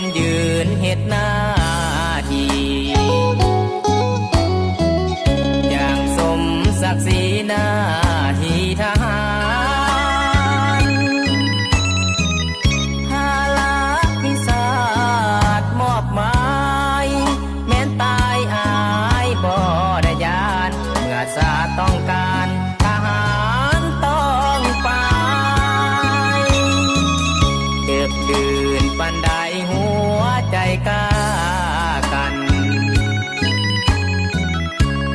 นยืนเฮ็ดหน้าที่อย่างสมศักดิ์ศรีหน้าที่ทหารภาระพิศาสมอบหมายแม้นตายอายบ่ได้ยานเมื่อชาติต้องการทหารต้องไปเดือบดืนปันใดหัวใจกล้ากัน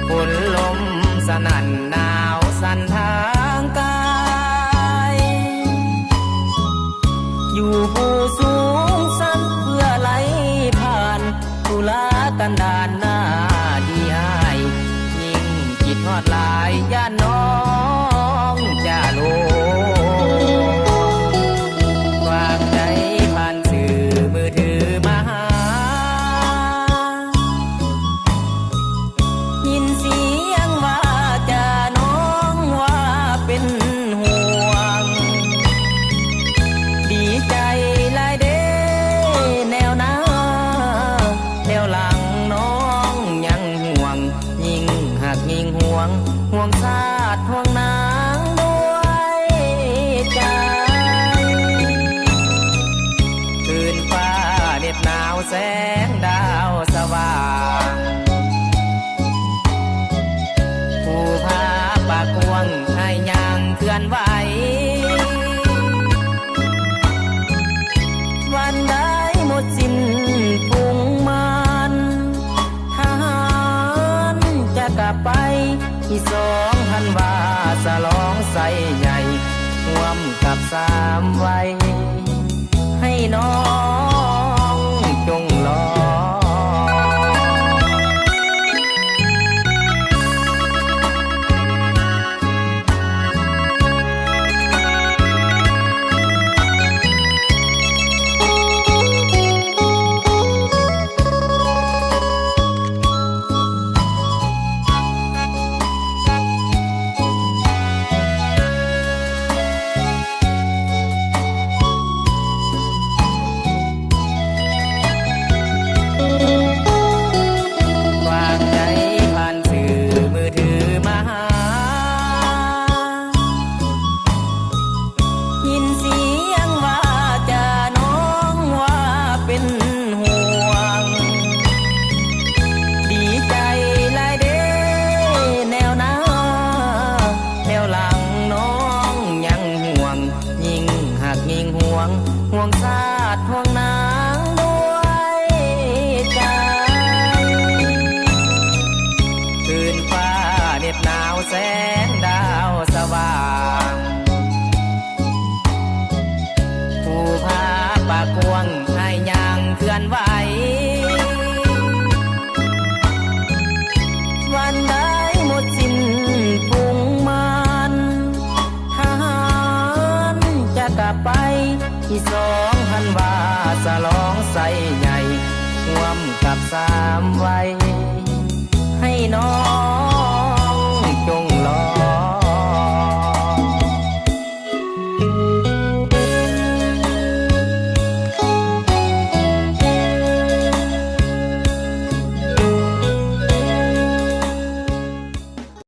ฝนลมสนั่นหนาวสั่นทางกายอยู่ผู้สูงสันเพื่อไหลผ่านตุลากันดานหน้าที่อายยิ่งคิดฮอดหลายย่านน้องจะโลฝากใจผ่านสื่อมือถือมาหายินเสียงว่าจะน้องว่าเป็นห่วงดีใจหลายเด้แนวหน้าแนวหลังน้องยังห่วงยิ่งหักยิ่งห่วงห่วงชาติห่วงนางด้วยใจคืนฟ้าเหน็บหนาวแสงดาวสว่างผู้พาปากกวงให้ยังเคลื่อนไหววันใดหมดสิ้นพุ่งมันทหารจะกลับไปที่2,000 บาทสลองใส่ใหญ่ร่วมกับ3 วัยให้น้องจงรอห่วงชาติห่วงนางด้วยใจคืนฟ้าเหน็บหนาวแสงดาวสว่างผู้พาปากกวงให้ยังเคลื่อนไหววันใดหมดสิ้นพุ่งมันทหารจะกลับไปที่2,000 บาทสลองใส่ใหญ่ร่วมกับ3 วัย